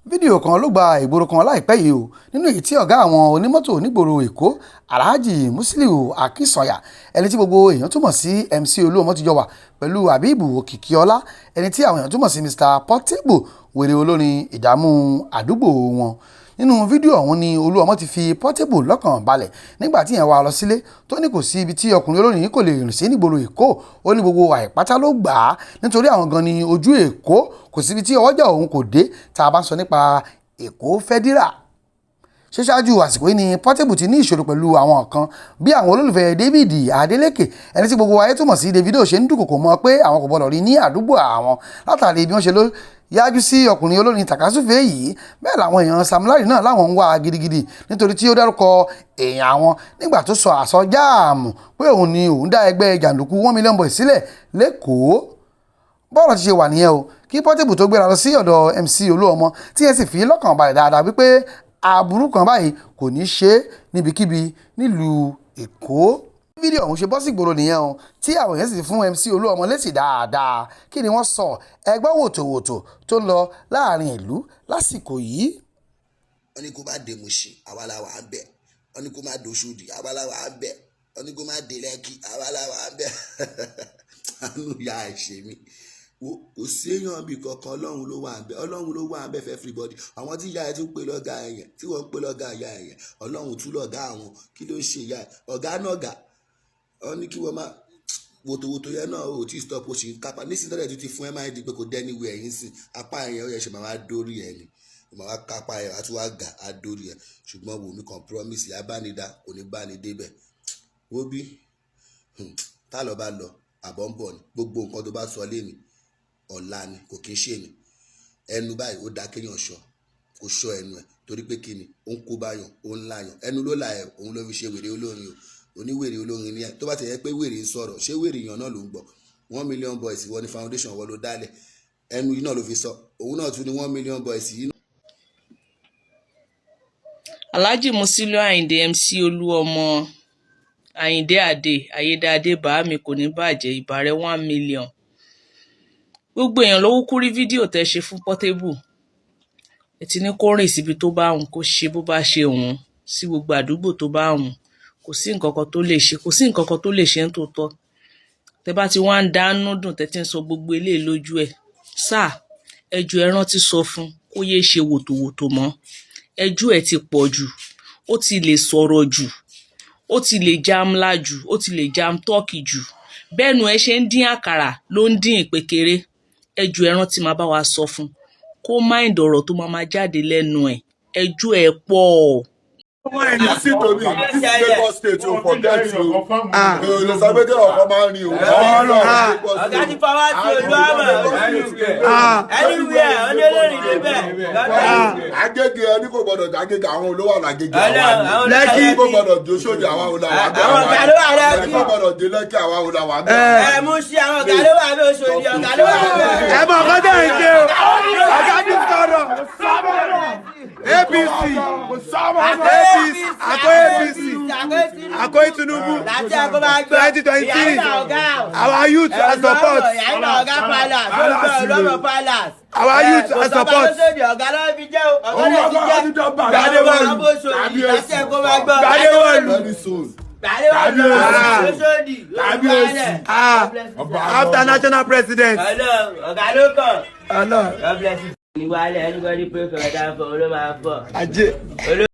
Fídíò kan ló gba ìgboro kan láìpẹ́ yìí o nínú èyí tí ọ̀gá àwọn onímọ́tò nígboro Èkó Alhaji Musiliu Akínsànyà ẹni tí gbogbo èèyàn túmọ̀ sí MC Oluomo ti jọ wà pẹ̀lú Habibu Òkìkíọlá ẹni tí àwọn èèyàn túmọ̀ sí Mr Portable wèrè olórin ìdààmú àdúgbò wọn. Nínú fídíò ọ̀hún ni Oluomo ti fi Portable lọ́kàn balẹ̀ nígbà tí ìyẹn wá lọ sílé tó ní kò sí ibi tí ọkùnrin olórin yìí kò lè rìn sí nígboro Èkó ó ní gbogbo àìpátá ló gbà á nítorí àwọn gan ni ojú Èkó kò síbi tí ọwọ́jà òun kò dé tá a bá ń sọ nípa Èkó fẹ́dírà. Ṣáájú àsìkò yìí ni Portable ti ní ìṣòro pẹ̀lú àwọn kan bí àwọn olólùfẹ́ David Adeleke ẹni tí gbogbo ayé túmọ̀ sí Davido ṣe ń dúnkòkò mọ́ pé àwọn kò gbọdọ̀ rí ní àdúgbò àwọn látàrí bí wọ́n ṣe ló yájú sí ọkùnrin olórin tàkásùfé yìí bẹ́ẹ̀ làwọn èèyàn Sam Larry náà láwọn ń wá gidigidi nítorí tí ó dárúkọ èèyàn àwọn nígbà tó sọ àsọjáàmù pé òun ni òun dá ẹgbẹ́ jàǹdùkú 1 million boys sílẹ̀ lẹ́kọ̀ọ́. Bọ́ọ̀rọ̀ ti ṣe wà nìyẹn o kí Portable tó gbéra lọ sí ọ̀dọ̀ MC Oluomo tí ẹ sì fi lọ́kàn balẹ̀ dáadáa wípé aburú kan báyìí kò ní ṣe níbikíbi nílùú Èkó. Fídíò ọ̀hún ṣe bọ́ sí ìgboro nìyẹn o tí àwọn èèyàn sì fún MC Oluomo lésì dáadáa kí ni wọ́n sọ ẹgbẹ́ wòtòwòtò tó ń lọ láàrin ìlú lásìkò yìí. Wọ́n ní kó má dé Mùṣín àwa la wà ń bẹ̀, wọ́n ní kó má dé Òṣòdì àwa la wà ń bẹ̀, wọ́n ní kó má dé Lẹ́kì àwa la wà ń bẹ̀. Àánú ya àìṣe mi kò sí èèyàn bí kankan Ọlọ́run ló wà ń bẹ̀, Ọlọ́run ló wà ń bẹ̀ for everybody. Àwọn tí ìyá ẹ tún pè lọ́gà ẹ̀yẹn tí wọ́n ń pè lọ́gà ìyá ẹ̀yẹn Ọlọ́run tún lọ́gà àwọn kí ló ń ṣe ìyá ẹ̀ ọ̀gá náà gà wọ́n ní kí wọ́n má wòtòwòtò yẹn náà ò tí stop oṣù kápá nísìnyí tọ́lẹ̀ tó ti fún MID pé kò dẹ́ni wẹ̀ ẹ̀yìn sí apá ẹ̀yẹn ó yẹ ṣe máa wá dórí ẹ̀ ni máa wá kápá ẹ̀ àti wá gà á dórí ẹ̀ ṣùgbọ́n wò mí kan promise ìyá bá ní dá kò ní bá ní débẹ̀ wó bí tá lọ bá lọ àbọ̀ ń bọ̀ ni gbogbo nǹkan tó bá sọ léni ọ̀la ni kò kí ń ṣe ni ẹnu báyìí ó dá kéèyàn ṣọ kò ṣọ ẹnu ẹ̀ torí pé kí ni ó ń kó báyàn ó ń láyàn ẹnu ló là ẹ̀ òun ló fi ṣe wèrè olórin o oníwèrè olórin ni ẹ tó bá ti yẹ pé wèrè ń sọ̀rọ̀ ṣé wèrè èèyàn náà ló ń gbọ́ 1 million boys ìwọ ni foundation wọ́n ló dálẹ̀ ẹnu yìí náà ló fi sọ òun náà tún ní 1 million boys yìí. Alhaji Musiliu Ayinde MC Oluomo Ayinde ayédáadé bàámi kò ní bàjẹ́ ìbàrẹ̀ 1 million. Gbogbo èèyàn ló kúkú rí fídíò tẹ́ ṣe fún Portable ẹ ti ní kó rìn síbi tó bá wùn kó ṣe bó bá ṣe wùn sí gbogbo àdúgbò tó bá wùn kò sí nǹkan kan tó lè ṣe kò sí nǹkan kan tó lè ṣe ń tòótọ́ tẹ bá ti wá ń dánú dùn tẹ ti ń sọ gbogbo eléyìí lójú ẹ sáà ẹjọ́ ẹ rántí sọ fún kó yéé ṣe wòtòwòtò mọ́ ẹjọ́ ẹ ti pọ̀ jù ó ti lè sọ̀rọ̀ jù ó ti lè jamla jù ó ti lè jam tọ́ọ̀kì jù bẹ́ẹ̀ nu ẹ ṣe ń dín àkàrà ló ń dín ìpékeré ẹjọ́ ẹ rántí máa bá wa sọ fún kó máìndì ọ̀rọ̀ tó máa jáde lẹ́nu ẹ̀ ẹjọ́ ẹ pọ̀. When you see to me, this is Lagos State, you forget you. The Sabbath of Omani, Ọ̀gá ti fọwọ́ sí ojú àmọ̀. Anywhere, Olórin níbẹ̀. Agége ẹni kò gbọdọ̀ Agége àwọn olówó àwọn Agége àwọn. Lẹ́kì kò gbọdọ̀ jó sójà àwọn olówó àbẹ̀. Àwọn ọ̀gá ló wà Lẹ́kì. Ẹni kò gbọdọ̀ dé Lẹ́kì àwọn olówó àbẹ̀. Mú sí àwọn ọ̀gá ló wà bẹ́ẹ̀ Òṣòdì ọ̀gá ló wà bẹ́ẹ̀. Ẹ bọ̀ kọ́tà ìṣe o, ọ̀gá ti sọ̀rọ̀. APC, Akoi Tinubu, 2023. Our youth and support. Our youth and support. After national president. God bless you. Anybody pray for that for Olórin?